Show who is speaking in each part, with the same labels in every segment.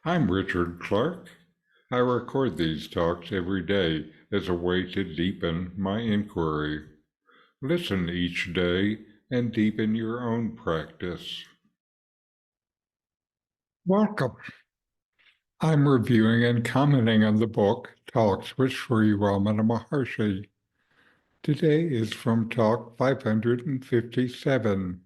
Speaker 1: I'm Richard Clarke. I record these talks every day as a way to deepen my inquiry. Listen each day and deepen your own practice. Welcome. I'm reviewing and commenting on the book Talks with Sri Ramana Maharshi. Today is from Talk 557.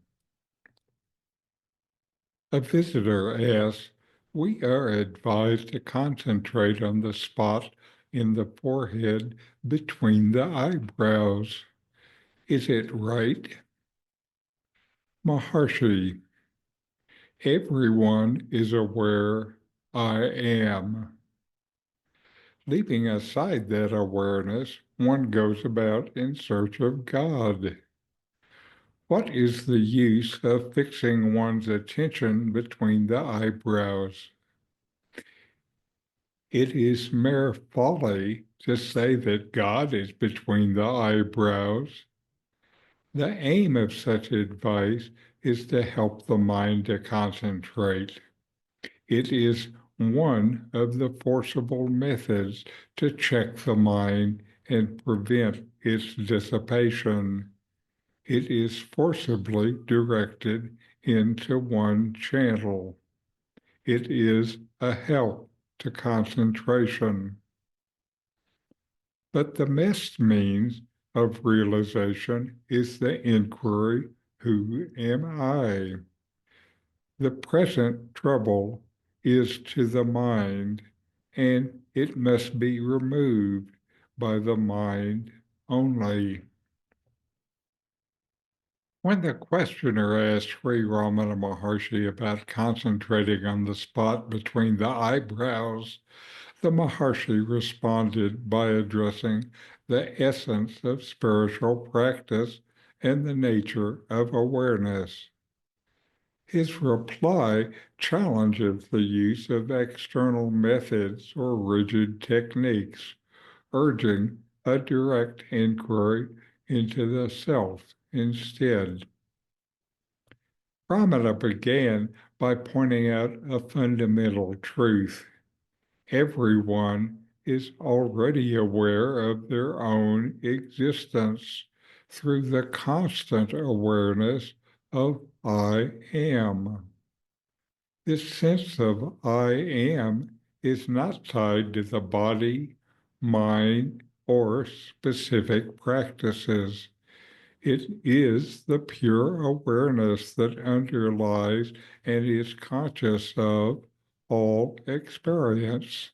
Speaker 1: A visitor asks, "We are advised to concentrate on the spot in the forehead between the eyebrows. Is it right?" Maharshi, everyone is aware I am. Leaving aside that awareness, one goes about in search of God. What is the use of fixing one's attention between the eyebrows? It is mere folly to say that God is between the eyebrows. The aim of such advice is to help the mind to concentrate. It is one of the forcible methods to check the mind and prevent its dissipation. It is forcibly directed into one channel. It is a help to concentration. But the best means of realization is the inquiry, who am I? The present trouble is to the mind, and it must be removed by the mind only. When the questioner asked Sri Ramana Maharshi about concentrating on the spot between the eyebrows, the Maharshi responded by addressing the essence of spiritual practice and the nature of awareness. His reply challenges the use of external methods or rigid techniques, urging a direct inquiry into the self instead. Ramana began by pointing out a fundamental truth. Everyone is already aware of their own existence through the constant awareness of I am. This sense of I am is not tied to the body, mind, or specific practices. It is the pure awareness that underlies and is conscious of all experience.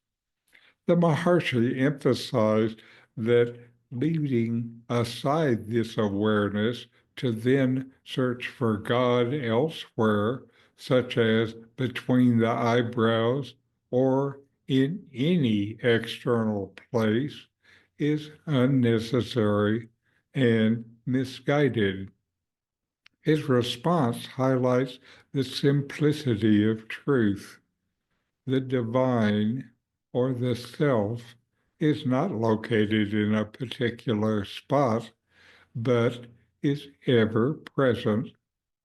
Speaker 1: The Maharshi emphasized that leaving aside this awareness to then search for God elsewhere, such as between the eyebrows or in any external place, is unnecessary and misguided. His response highlights the simplicity of truth. The divine or the self is not located in a particular spot, but is ever present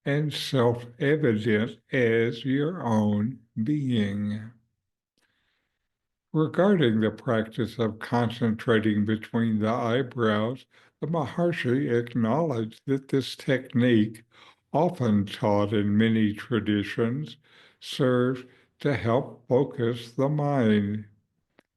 Speaker 1: and self-evident as your own being. Regarding the practice of concentrating between the eyebrows, the Maharshi acknowledged that this technique, often taught in many traditions, serves to help focus the mind.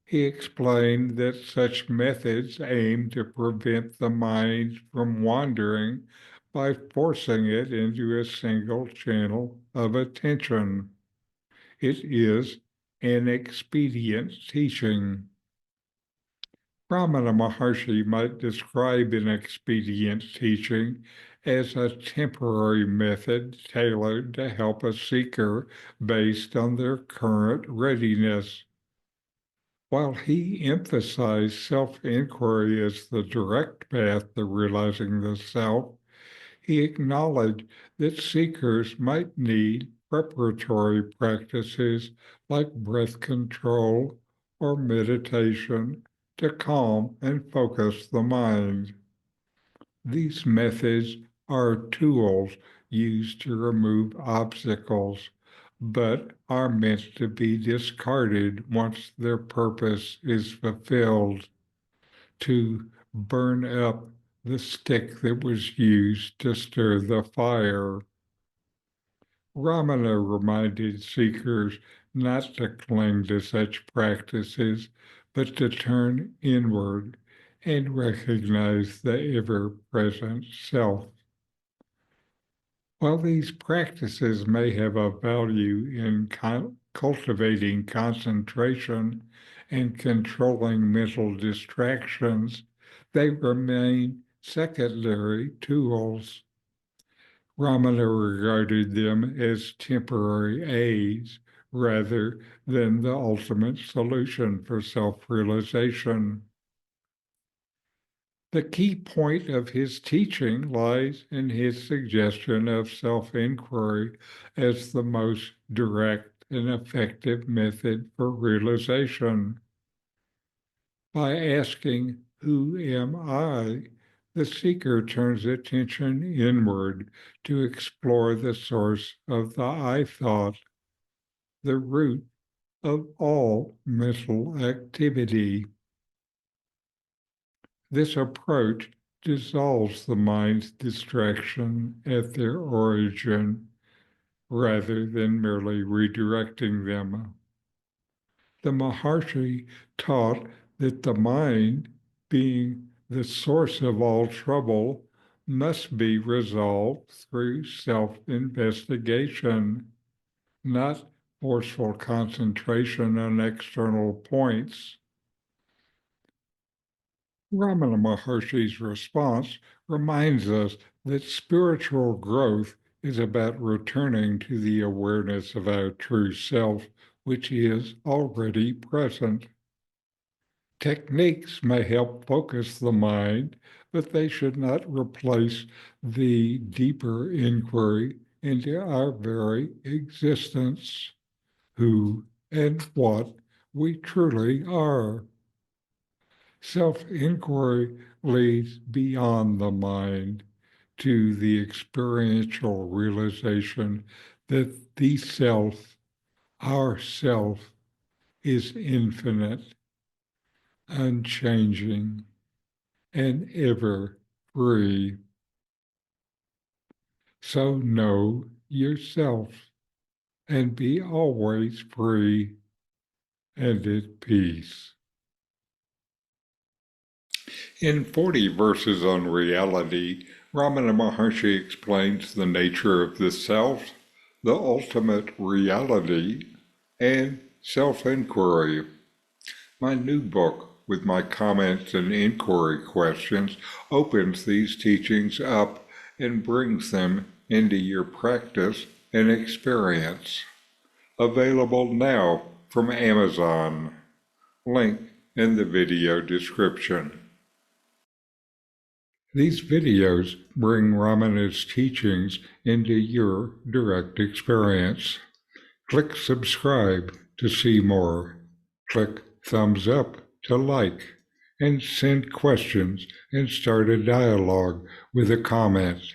Speaker 1: He explained that such methods aim to prevent the mind from wandering by forcing it into a single channel of attention. It is an expedient teaching. Ramana Maharshi might describe an expedient teaching as a temporary method tailored to help a seeker based on their current readiness. While he emphasized self-inquiry as the direct path to realizing the self, he acknowledged that seekers might need preparatory practices like breath control or meditation to calm and focus the mind. These methods are tools used to remove obstacles, but are meant to be discarded once their purpose is fulfilled, to burn up the stick that was used to stir the fire. Ramana reminded seekers not to cling to such practices, but to turn inward and recognize the ever-present self. While these practices may have a value in cultivating concentration and controlling mental distractions, they remain secondary tools. Ramana regarded them as temporary aids rather than the ultimate solution for self-realization. The key point of his teaching lies in his suggestion of self-inquiry as the most direct and effective method for realization. By asking, "Who am I?" the seeker turns attention inward to explore the source of the I thought, the root of all mental activity. This approach dissolves the mind's distraction at their origin rather than merely redirecting them. The Maharshi taught that the mind, being the source of all trouble, must be resolved through self-investigation, not forceful concentration on external points. Ramana Maharshi's response reminds us that spiritual growth is about returning to the awareness of our true self, which is already present. Techniques may help focus the mind, but they should not replace the deeper inquiry into our very existence, who and what we truly are. Self-inquiry leads beyond the mind to the experiential realization that the self, our self, is infinite, unchanging, and ever free. So know yourself and be always free and at peace. In 40 Verses on Reality, Ramana Maharshi explains the nature of the self, the ultimate reality, and self-inquiry. My new book, with my comments and inquiry questions, opens these teachings up and brings them into your practice and experience. Available now from Amazon. Link in the video description. These videos bring Ramana's teachings into your direct experience. Click subscribe to see more. Click thumbs up to like, and send questions and start a dialogue with a comment.